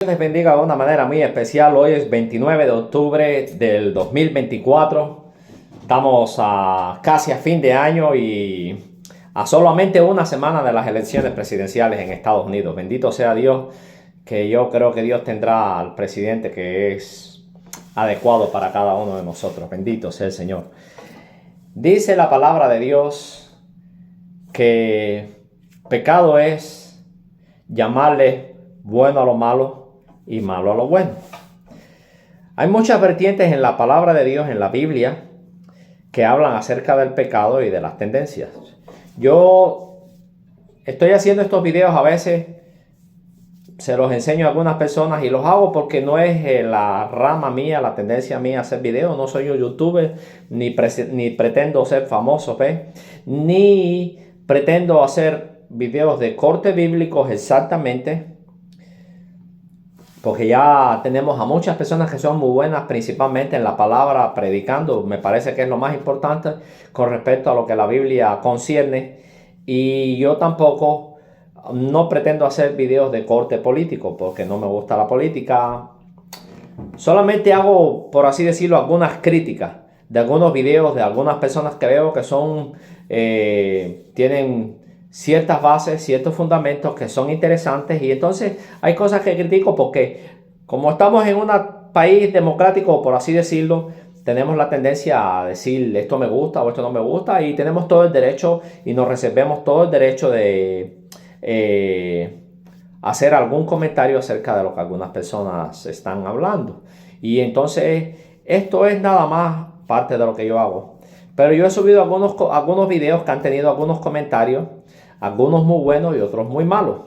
Dios les bendiga de una manera muy especial. Hoy es 29 de octubre del 2024. Estamos casi a fin de año y a solamente una semana de las elecciones presidenciales en Estados Unidos. Bendito sea Dios, que yo creo que Dios tendrá al presidente que es adecuado para cada uno de nosotros. Bendito sea el Señor. Dice la palabra de Dios que pecado es llamarle bueno a lo malo y malo a lo bueno. Hay muchas vertientes en la palabra de Dios, en la Biblia, que hablan acerca del pecado y de las tendencias. Yo estoy haciendo estos videos a veces, se los enseño a algunas personas y los hago porque no es la rama mía, la tendencia mía hacer videos. No soy un youtuber, ni pretendo ser famoso, ni pretendo hacer videos de corte bíblicos exactamente, porque ya tenemos a muchas personas que son muy buenas, principalmente en la palabra, predicando. Me parece que es lo más importante con respecto a lo que la Biblia concierne. Y yo tampoco no pretendo hacer videos de corte político, porque no me gusta la política. Solamente hago, por así decirlo, algunas críticas de algunos videos de algunas personas que veo que son, tienen ciertas bases, ciertos fundamentos que son interesantes, y entonces hay cosas que critico porque como estamos en un país democrático, por así decirlo, tenemos la tendencia a decir esto me gusta o esto no me gusta, y tenemos todo el derecho y nos reservemos todo el derecho de hacer algún comentario acerca de lo que algunas personas están hablando. Y entonces esto es nada más parte de lo que yo hago. Pero yo he subido algunos videos que han tenido algunos comentarios, algunos muy buenos y otros muy malos.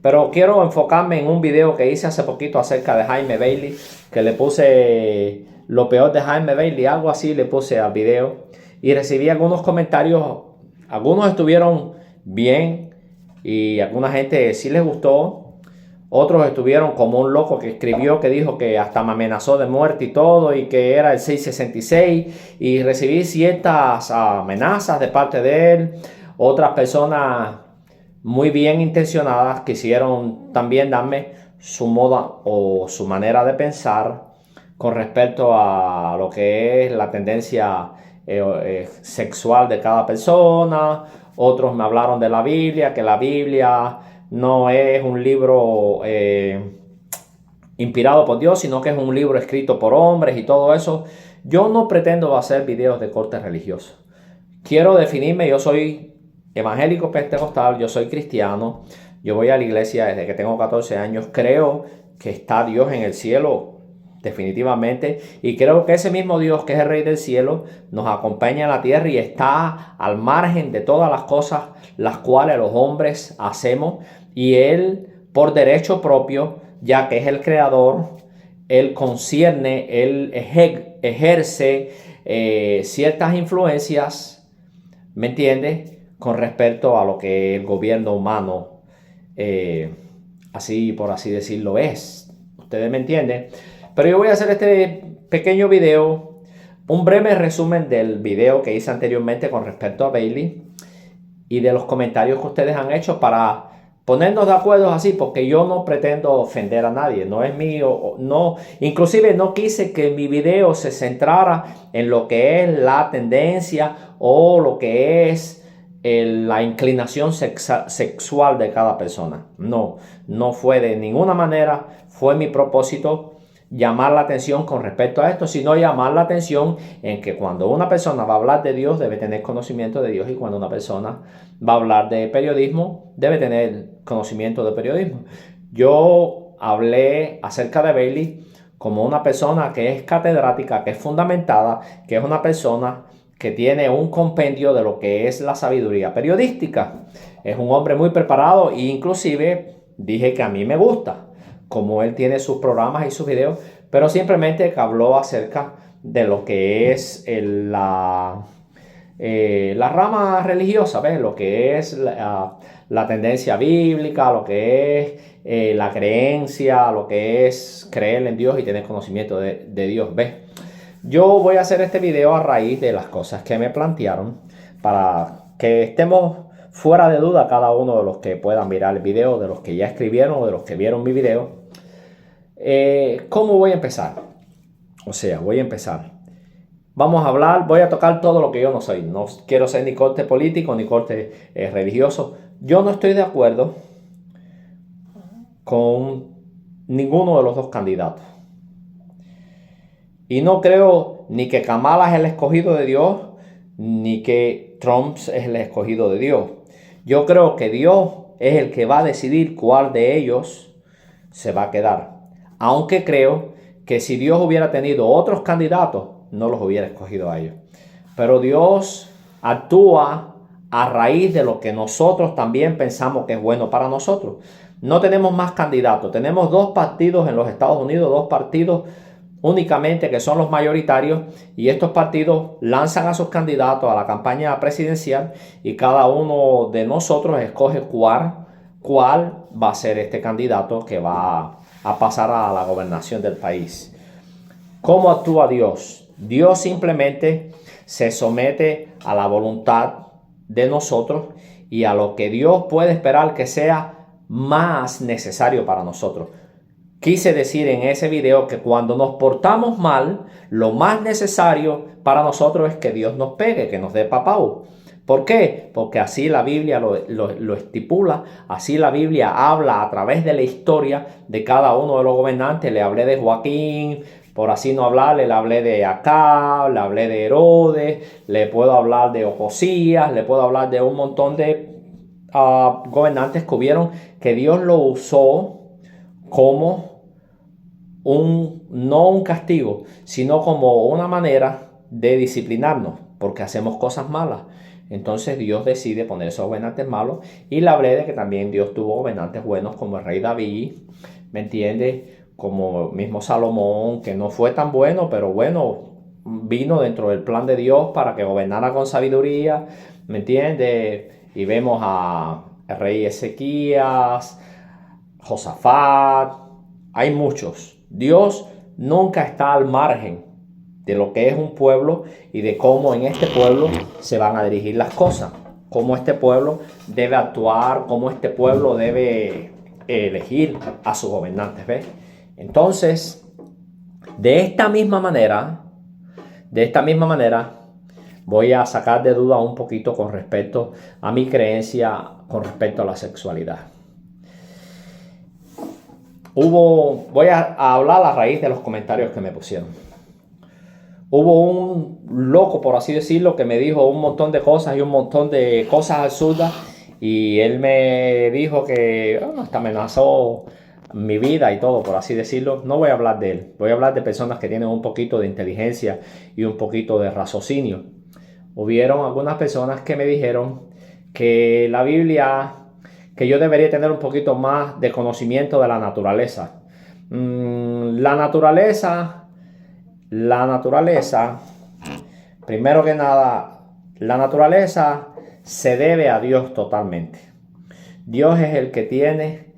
Pero quiero enfocarme en un video que hice hace poquito acerca de Jaime Bailey, que le puse lo peor de Jaime Bailey, algo así le puse al video. Y recibí algunos comentarios, algunos estuvieron bien y alguna gente sí les gustó. Otros estuvieron como un loco que escribió, que dijo que hasta me amenazó de muerte y todo, y que era el 666, y recibí ciertas amenazas de parte de él. Otras personas muy bien intencionadas quisieron también darme su moda o su manera de pensar con respecto a lo que es la tendencia sexual de cada persona. Otros me hablaron de la Biblia, que la Biblia no es un libro inspirado por Dios, sino que es un libro escrito por hombres y todo eso. Yo no pretendo hacer videos de corte religioso. Quiero definirme, yo soy evangélico pentecostal, yo soy cristiano, yo voy a la iglesia desde que tengo 14 años, creo que está Dios en el cielo, definitivamente, y creo que ese mismo Dios que es el Rey del cielo nos acompaña en la tierra y está al margen de todas las cosas las cuales los hombres hacemos, y Él por derecho propio, ya que es el creador, Él concierne, Él ejerce ciertas influencias, ¿me entiendes?, con respecto a lo que el gobierno humano, así por así decirlo, es. Ustedes me entienden. Pero yo voy a hacer este pequeño video, un breve resumen del video que hice anteriormente con respecto a Bailey y de los comentarios que ustedes han hecho, para ponernos de acuerdo así, porque yo no pretendo ofender a nadie, no es mío, no, inclusive no quise que mi video se centrara en lo que es la tendencia o lo que es la inclinación sexual de cada persona. No fue de ninguna manera, fue mi propósito llamar la atención con respecto a esto, sino llamar la atención en que cuando una persona va a hablar de Dios debe tener conocimiento de Dios, y cuando una persona va a hablar de periodismo debe tener conocimiento de periodismo. Yo hablé acerca de Bailey como una persona que es catedrática, que es fundamentada, que es una persona que tiene un compendio de lo que es la sabiduría periodística. Es un hombre muy preparado, e inclusive dije que a mí me gusta como él tiene sus programas y sus videos, pero simplemente que habló acerca de lo que es la rama religiosa, ¿ves? Lo que es la tendencia bíblica, lo que es la creencia, lo que es creer en Dios y tener conocimiento de Dios, ¿ves? Yo voy a hacer este video a raíz de las cosas que me plantearon, para que estemos fuera de duda cada uno de los que puedan mirar el video, de los que ya escribieron o de los que vieron mi video. ¿Cómo voy a empezar? O sea, voy a empezar. Vamos a hablar, voy a tocar todo lo que yo no soy. No quiero ser ni corte político ni corte religioso. Yo no estoy de acuerdo con ninguno de los dos candidatos. Y no creo ni que Kamala es el escogido de Dios, ni que Trump es el escogido de Dios. Yo creo que Dios es el que va a decidir cuál de ellos se va a quedar. Aunque creo que si Dios hubiera tenido otros candidatos, no los hubiera escogido a ellos. Pero Dios actúa a raíz de lo que nosotros también pensamos que es bueno para nosotros. No tenemos más candidatos. Tenemos dos partidos en los Estados Unidos, dos partidos únicamente que son los mayoritarios, y estos partidos lanzan a sus candidatos a la campaña presidencial y cada uno de nosotros escoge cuál va a ser este candidato que va a pasar a la gobernación del país. ¿Cómo actúa Dios? Dios simplemente se somete a la voluntad de nosotros y a lo que Dios puede esperar que sea más necesario para nosotros. Quise decir en ese video que cuando nos portamos mal, lo más necesario para nosotros es que Dios nos pegue, que nos dé papau. ¿Por qué? Porque así la Biblia lo estipula, así la Biblia habla a través de la historia de cada uno de los gobernantes. Le hablé de Joaquín, por así no hablarle, le hablé de Acab, le hablé de Herodes, le puedo hablar de Ocosías, le puedo hablar de un montón de gobernantes que hubieron que Dios lo usó como no un castigo, sino como una manera de disciplinarnos, porque hacemos cosas malas. Entonces Dios decide poner esos gobernantes malos, y le hablé de que también Dios tuvo gobernantes buenos como el rey David, ¿me entiendes? Como mismo Salomón, que no fue tan bueno, pero bueno, vino dentro del plan de Dios para que gobernara con sabiduría, ¿me entiendes? Y vemos a el rey Ezequías, Josafat, hay muchos. Dios nunca está al margen de lo que es un pueblo y de cómo en este pueblo se van a dirigir las cosas, cómo este pueblo debe actuar, cómo este pueblo debe elegir a sus gobernantes, ¿ves? Entonces, de esta misma manera, voy a sacar de duda un poquito con respecto a mi creencia con respecto a la sexualidad. Voy a hablar a raíz de los comentarios que me pusieron. Hubo un loco, por así decirlo, que me dijo un montón de cosas y un montón de cosas absurdas, y él me dijo que hasta amenazó mi vida y todo, por así decirlo. No voy a hablar de él, voy a hablar de personas que tienen un poquito de inteligencia y un poquito de raciocinio. Hubieron algunas personas que me dijeron que la Biblia, que yo debería tener un poquito más de conocimiento de la naturaleza. La naturaleza, primero que nada, la naturaleza se debe a Dios totalmente. Dios es el que tiene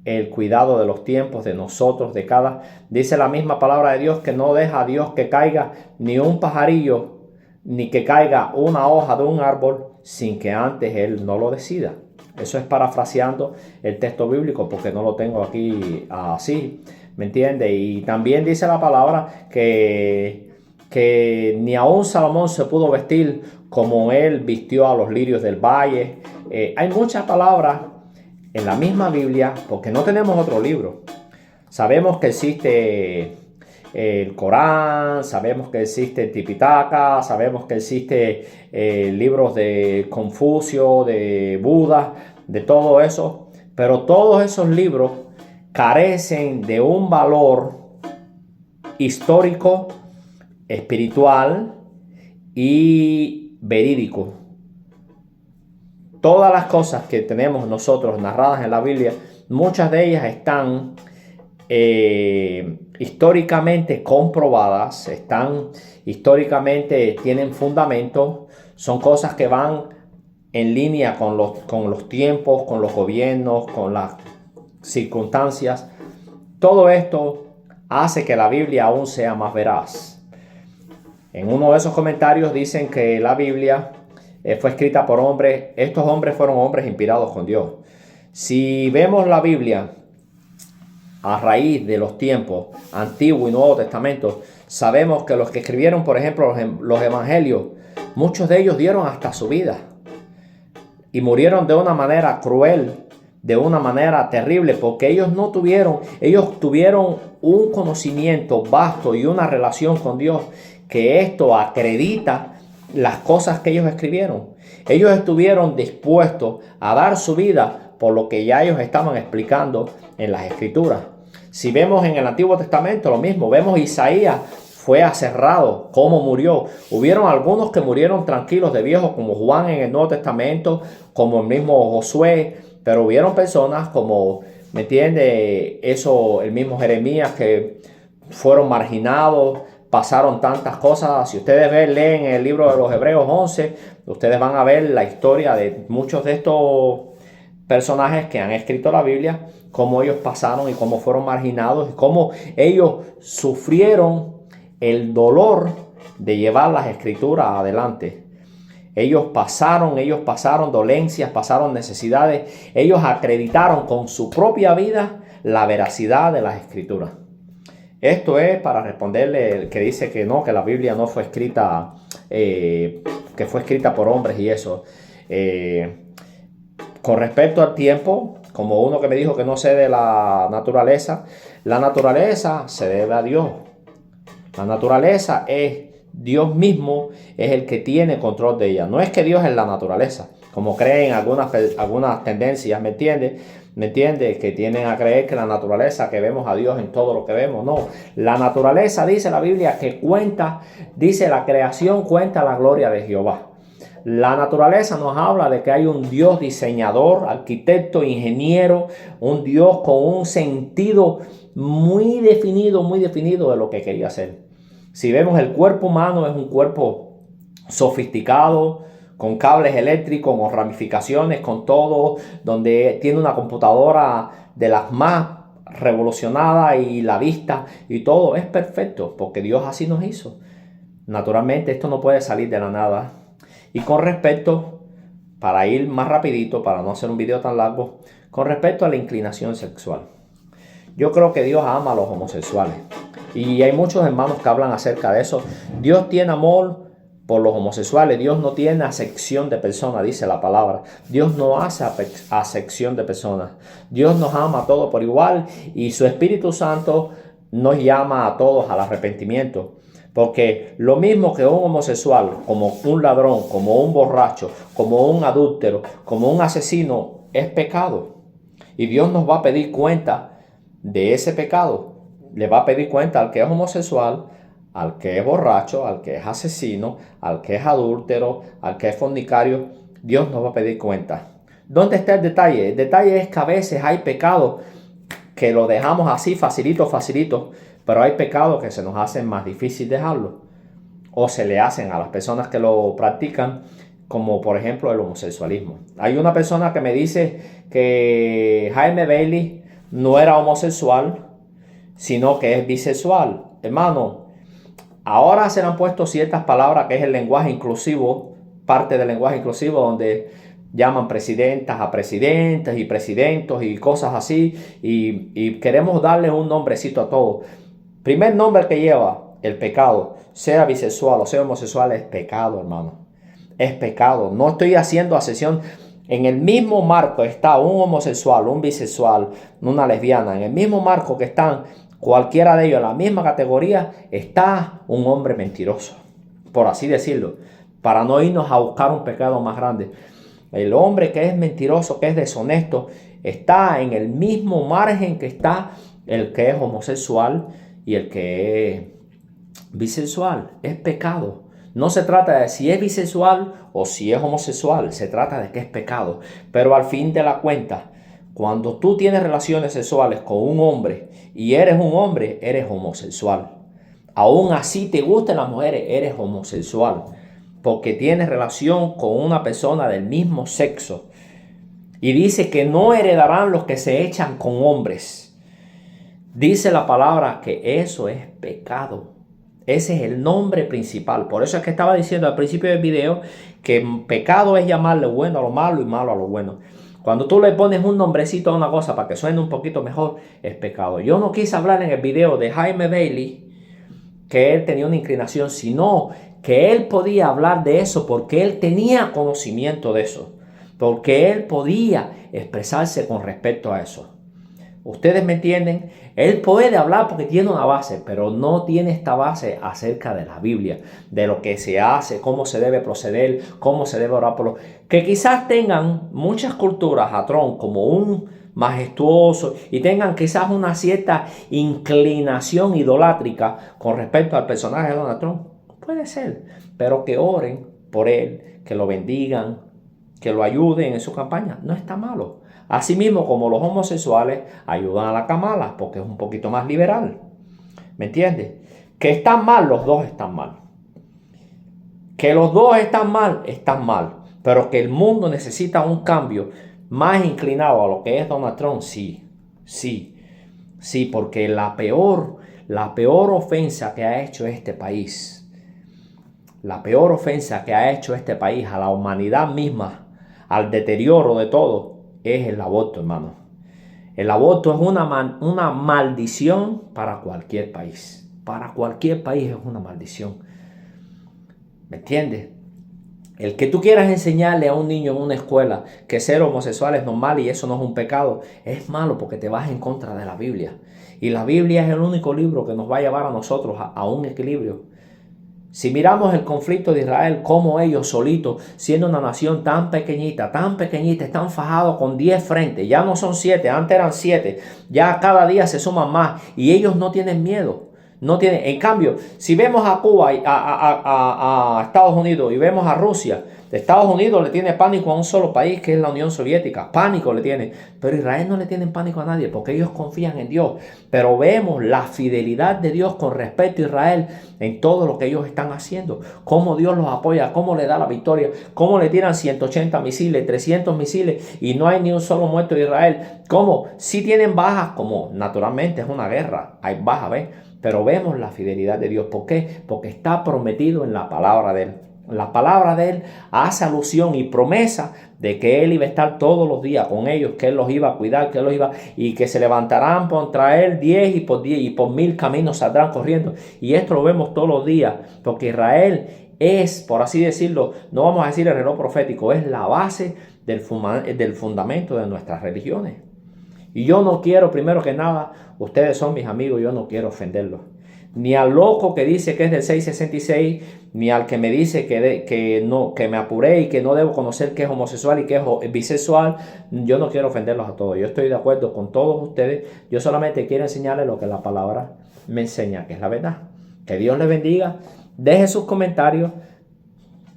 el cuidado de los tiempos, de nosotros, de cada. Dice la misma palabra de Dios que no deja a Dios que caiga ni un pajarillo, ni que caiga una hoja de un árbol sin que antes Él no lo decida. Eso es parafraseando el texto bíblico, porque no lo tengo aquí así, ¿me entiende? Y también dice la palabra que ni aun Salomón se pudo vestir como él vistió a los lirios del valle. Hay muchas palabras en la misma Biblia, porque no tenemos otro libro. Sabemos que existe el Corán, sabemos que existe el Tipitaka, sabemos que existe libros de Confucio, de Buda, de todo eso, pero todos esos libros carecen de un valor histórico, espiritual y verídico. Todas las cosas que tenemos nosotros narradas en la Biblia, muchas de ellas están históricamente comprobadas, históricamente tienen fundamento, son cosas que van en línea con los tiempos, con los gobiernos, con las circunstancias. Todo esto hace que la Biblia aún sea más veraz. En uno de esos comentarios dicen que la Biblia fue escrita por hombres. Estos hombres fueron hombres inspirados con Dios. Si vemos la Biblia a raíz de los tiempos Antiguo y Nuevo Testamento, sabemos que los que escribieron, por ejemplo, los evangelios, muchos de ellos dieron hasta su vida y murieron de una manera cruel, de una manera terrible, porque ellos tuvieron un conocimiento vasto y una relación con Dios, que esto acredita las cosas que ellos escribieron. Ellos estuvieron dispuestos a dar su vida por lo que ya ellos estaban explicando en las Escrituras. Si vemos en el Antiguo Testamento lo mismo, vemos Isaías fue aserrado, cómo murió. Hubieron algunos que murieron tranquilos de viejos, como Juan en el Nuevo Testamento, como el mismo Josué, pero hubieron personas como, ¿me entiende? El mismo Jeremías, que fueron marginados, pasaron tantas cosas. Si ustedes leen el libro de los Hebreos 11, ustedes van a ver la historia de muchos de estos personajes que han escrito la Biblia, cómo ellos pasaron y cómo fueron marginados y cómo ellos sufrieron el dolor de llevar las escrituras adelante. Ellos pasaron dolencias, pasaron necesidades. Ellos acreditaron con su propia vida la veracidad de las escrituras. Esto es para responderle el que dice que no, que la Biblia no fue escrita, que fue escrita por hombres y eso. Con respecto al tiempo, como uno que me dijo que no sé de la naturaleza se debe a Dios. La naturaleza es Dios mismo, es el que tiene control de ella. No es que Dios es la naturaleza, como creen algunas tendencias, ¿me entiendes? ¿Me entiendes? Que tienen a creer que la naturaleza, que vemos a Dios en todo lo que vemos. No, la naturaleza, dice la Biblia, que cuenta, dice la creación cuenta la gloria de Jehová. La naturaleza nos habla de que hay un Dios diseñador, arquitecto, ingeniero, un Dios con un sentido muy definido de lo que quería hacer. Si vemos el cuerpo humano, es un cuerpo sofisticado, con cables eléctricos, con ramificaciones, con todo, donde tiene una computadora de las más revolucionadas y la vista y todo es perfecto, porque Dios así nos hizo. Naturalmente esto no puede salir de la nada. Y con respecto, para ir más rapidito, para no hacer un video tan largo, con respecto a la inclinación sexual. Yo creo que Dios ama a los homosexuales. Y hay muchos hermanos que hablan acerca de eso. Dios tiene amor por los homosexuales. Dios no tiene acepción de personas, dice la palabra. Dios no hace acepción de personas. Dios nos ama a todos por igual y su Espíritu Santo nos llama a todos al arrepentimiento. Porque lo mismo que un homosexual, como un ladrón, como un borracho, como un adúltero, como un asesino, es pecado. Y Dios nos va a pedir cuenta de ese pecado. Le va a pedir cuenta al que es homosexual, al que es borracho, al que es asesino, al que es adúltero, al que es fornicario. Dios nos va a pedir cuenta. ¿Dónde está el detalle? El detalle es que a veces hay pecados que lo dejamos así facilito, pero hay pecados que se nos hacen más difícil dejarlo. O se le hacen a las personas que lo practican, como por ejemplo el homosexualismo. Hay una persona que me dice que Jaime Bailey no era homosexual, sino que es bisexual. Hermano, ahora se le han puesto ciertas palabras que es el lenguaje inclusivo, parte del lenguaje inclusivo, donde llaman presidentas a presidentes y presidentos y cosas así, y queremos darle un nombrecito a todo. Primer nombre que lleva el pecado, sea bisexual o sea homosexual, es pecado, hermano. Es pecado. No estoy haciendo asesión. En el mismo marco está un homosexual, un bisexual, una lesbiana. En el mismo marco que están cualquiera de ellos, en la misma categoría, está un hombre mentiroso, por así decirlo, para no irnos a buscar un pecado más grande. El hombre que es mentiroso, que es deshonesto, está en el mismo margen que está el que es homosexual y el que es bisexual. Es pecado. No se trata de si es bisexual o si es homosexual, se trata de que es pecado. Pero al fin de la cuenta, cuando tú tienes relaciones sexuales con un hombre y eres un hombre, eres homosexual. Aún así te gustan las mujeres, eres homosexual. Porque tienes relación con una persona del mismo sexo. Y dice que no heredarán los que se echan con hombres. Dice la palabra que eso es pecado. Ese es el nombre principal. Por eso es que estaba diciendo al principio del video que pecado es llamarle bueno a lo malo y malo a lo bueno. Cuando tú le pones un nombrecito a una cosa para que suene un poquito mejor, es pecado. Yo no quise hablar en el video de Jaime Bailey que él tenía una inclinación, sino que él podía hablar de eso porque él tenía conocimiento de eso, porque él podía expresarse con respecto a eso. ¿Ustedes me entienden? Él puede hablar porque tiene una base, pero no tiene esta base acerca de la Biblia, de lo que se hace, cómo se debe proceder, cómo se debe orar por los... Que quizás tengan muchas culturas a Trump como un majestuoso y tengan quizás una cierta inclinación idolátrica con respecto al personaje de Donald Trump. Puede ser, pero que oren por él, que lo bendigan, que lo ayuden en su campaña. No está malo. Asimismo, como los homosexuales ayudan a la Kamala porque es un poquito más liberal. ¿Me entiendes? Que están mal, los dos están mal. Que los dos están mal. Pero que el mundo necesita un cambio más inclinado a lo que es Donald Trump, sí. Sí, porque la peor ofensa que ha hecho este país, la peor ofensa que ha hecho este país a la humanidad misma, al deterioro de todo, es el aborto, hermano. El aborto es una maldición para cualquier país. Para cualquier país es una maldición. ¿Me entiendes? El que tú quieras enseñarle a un niño en una escuela que ser homosexual es normal y eso no es un pecado, es malo porque te vas en contra de la Biblia. Y la Biblia es el único libro que nos va a llevar a nosotros a un equilibrio. Si miramos el conflicto de Israel, como ellos solitos, siendo una nación tan pequeñita, están fajados con 10 frentes. Ya no son 7, antes eran 7. Ya cada día se suman más y ellos no tienen miedo. No tienen. En cambio, si vemos a Cuba, a Estados Unidos y vemos a Rusia, Estados Unidos le tiene pánico a un solo país que es la Unión Soviética. Pánico le tiene. Pero Israel no le tiene pánico a nadie porque ellos confían en Dios. Pero vemos la fidelidad de Dios con respecto a Israel en todo lo que ellos están haciendo. Cómo Dios los apoya, cómo le da la victoria, cómo le tiran 180 misiles, 300 misiles y no hay ni un solo muerto de Israel. Cómo si tienen bajas, como naturalmente es una guerra, hay bajas, ¿ves? Pero vemos la fidelidad de Dios. ¿Por qué? Porque está prometido en la palabra de Él. La palabra de Él hace alusión y promesa de que Él iba a estar todos los días con ellos, que Él los iba a cuidar, que Él los iba y que se levantarán contra Él 10 y por 1000 caminos saldrán corriendo. Y esto lo vemos todos los días, porque Israel es, por así decirlo, no vamos a decir el reloj profético, es la base del fundamento de nuestras religiones. Y yo no quiero, primero que nada, ustedes son mis amigos, yo no quiero ofenderlos. Ni al loco que dice que es del 666, ni al que me dice que me apuré y que no debo conocer que es homosexual y que es bisexual. Yo no quiero ofenderlos a todos. Yo estoy de acuerdo con todos ustedes. Yo solamente quiero enseñarles lo que la palabra me enseña, que es la verdad. Que Dios les bendiga. Deje sus comentarios.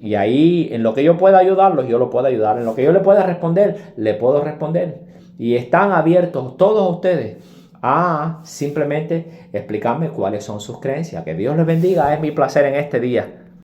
Y ahí, en lo que yo pueda ayudarlos, yo lo puedo ayudar. En lo que yo le pueda responder, le puedo responder. Y están abiertos todos ustedes a simplemente explicarme cuáles son sus creencias. Que Dios les bendiga. Es mi placer en este día.